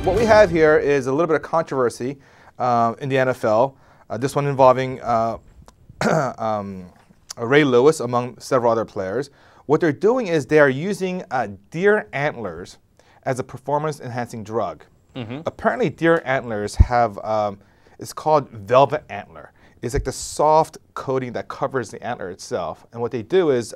What we have here is a little bit of controversy in the NFL. This one involving Ray Lewis among several other players. What they're doing is they are using deer antlers as a performance-enhancing drug. Apparently, deer antlers have, it's called velvet antler. It's like the soft coating that covers the antler itself. And what they do is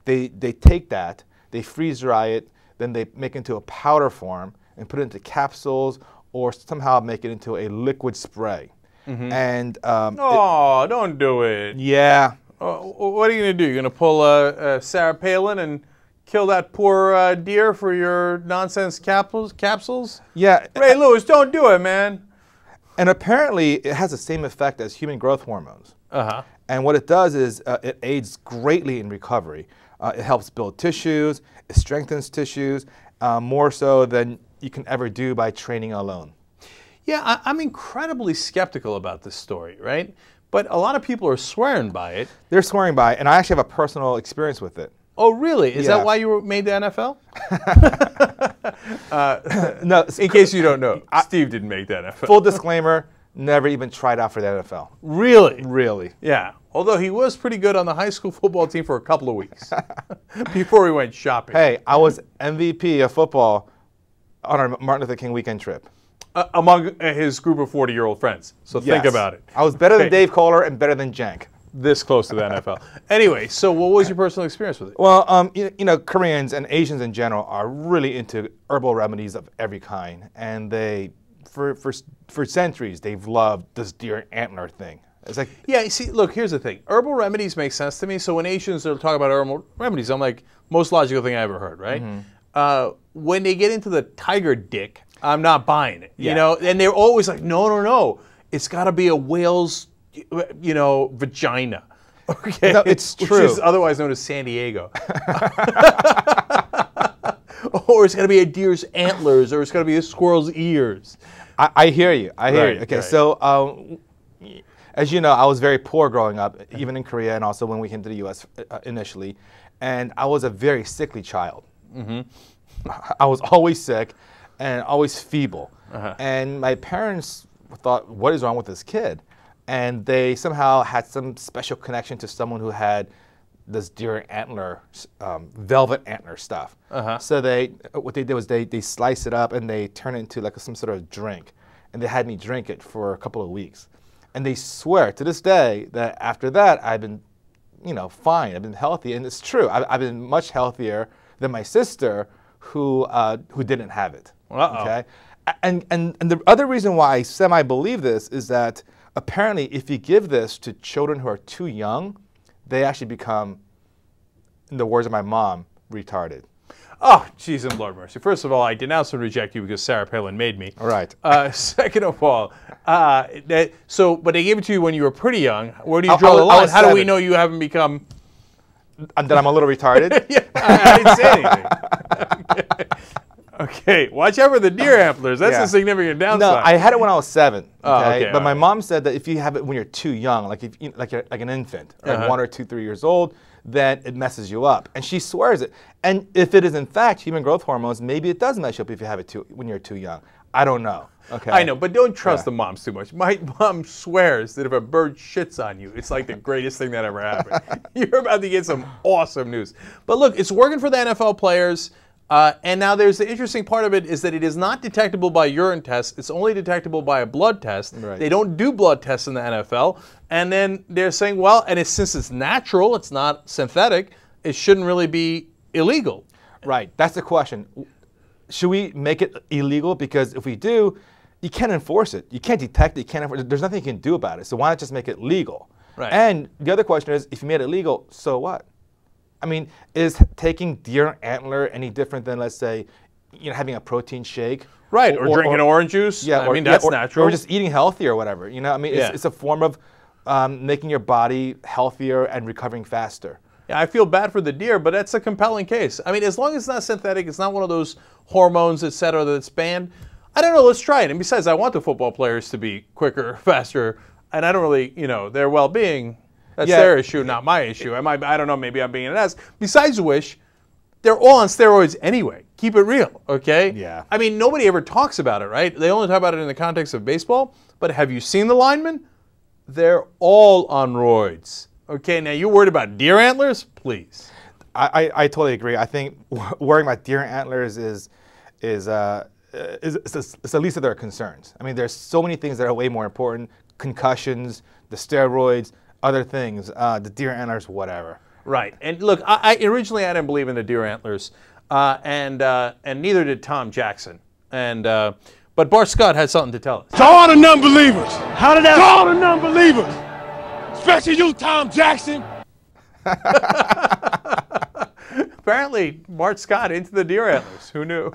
they take that, they freeze dry it, then they make it into a powder form and put it into capsules or somehow make it into a liquid spray. And don't do it. Yeah. What are you going to do? You're going to pull Sarah Palin and kill that poor deer for your nonsense capsules? Yeah. Ray Lewis, don't do it, man. And apparently, it has the same effect as human growth hormones. And what it does is it aids greatly in recovery. It helps build tissues. It strengthens tissues more so than you can ever do by training alone. Yeah, I'm incredibly skeptical about this story, right? But a lot of people are swearing by it. They're swearing by it, and I actually have a personal experience with it. Oh, really? Is that why you made the NFL? No. In case you don't know, Steve didn't make the NFL. Full disclaimer, never even tried out for the NFL. Really? Really. Yeah. Although he was pretty good on the high school football team for a couple of weeks before we went shopping. Hey, I was MVP of football on our Martin Luther King weekend trip. Among his group of 40-year-old friends. So think about it. I was better than Dave Kohler and better than Cenk. This close to the NFL. Anyway, so what was your personal experience with it? Well, you know, Koreans and Asians in general are really into herbal remedies of every kind, and they, for centuries, they've loved this deer antler thing. It's like, yeah, you see, look, here's the thing. Herbal remedies make sense to me. So when Asians are talking about herbal remedies, I'm like, most logical thing I ever heard, right? When they get into the tiger dick, I'm not buying it. You know, and they're always like, no, it's got to be a whale's, you know, vagina. Okay, no, it's true. Which is otherwise known as San Diego. Or it's got to be a deer's antlers, or it's got to be a squirrel's ears. I hear you. I hear you. Okay, right. So as you know, I was very poor growing up, even in Korea, and also when we came to the U.S. Initially, and I was a very sickly child. I was always sick and always feeble. And my parents thought, what is wrong with this kid? And they somehow had some special connection to someone who had this deer antler, velvet antler stuff. So what they did was they slice it up and they turn it into like some sort of drink. And they had me drink it for a couple of weeks. And they swear to this day that after that I've been, you know, fine. I've been healthy, and it's true. I've been much healthier than my sister, who didn't have it. Okay, and the other reason why I semi-believe this is that apparently if you give this to children who are too young, they actually become, in the words of my mom, retarded. Oh, jeez and Lord mercy. First of all, I denounce and reject you because Sarah Palin made me. All right. Second of all, but they gave it to you when you were pretty young. Where do you draw the line? How do we know you haven't become... That I'm a little retarded? Yeah, I didn't say anything. Okay, watch out for the deer antlers. That's a significant downside. No, I had it when I was 7. Okay, okay, but my mom said that if you have it when you're too young, like you're like an infant, like 1 or 2, 3 years old, then it messes you up. And she swears it. And if it is in fact human growth hormones, maybe it does mess you up if you have it when you're too young. I don't know. Okay. I know, but don't trust the moms too much. My mom swears that if a bird shits on you, it's like the greatest thing that ever happened. You're about to get some awesome news. But look, it's working for the NFL players. And now there's the interesting part of it is that it is not detectable by urine tests. It's only detectable by a blood test. Right. They don't do blood tests in the NFL. And then they're saying, well, and since it's natural, it's not synthetic, it shouldn't really be illegal. Right. That's the question. Should we make it illegal? Because if we do, you can't enforce it. You can't detect it. You can't enforce it. There's nothing you can do about it. So why not just make it legal? Right. And the other question is, if you made it legal, so what? I mean, is taking deer antler any different than, let's say, you know, having a protein shake? Right, or drinking orange juice. Yeah, I mean, that's natural. Or just eating healthy or whatever. You know, I mean, it's a form of making your body healthier and recovering faster. Yeah, I feel bad for the deer, but that's a compelling case. I mean, as long as it's not synthetic, it's not one of those hormones, et cetera, that's banned. I don't know, let's try it. And besides, I want the football players to be quicker, faster, and I don't really, you know, their well-being, that's their issue, not my issue. I don't know, maybe I'm being an ass. Besides which, they're all on steroids anyway. Keep it real, okay? Yeah. I mean, nobody ever talks about it, right? They only talk about it in the context of baseball. But have you seen the linemen? They're all on roids. Okay, now you're worried about deer antlers? Please. I totally agree. I think worrying about deer antlers is the least of their concerns. I mean, there's so many things that are way more important: concussions, the steroids, other things, the deer antlers, whatever. Right. And look, I originally I didn't believe in the deer antlers, and neither did Tom Jackson. But Bart Scott had something to tell us. To all the non-believers. How did that? To all the non-believers, especially you, Tom Jackson. Apparently, Bart Scott into the deer antlers. Who knew?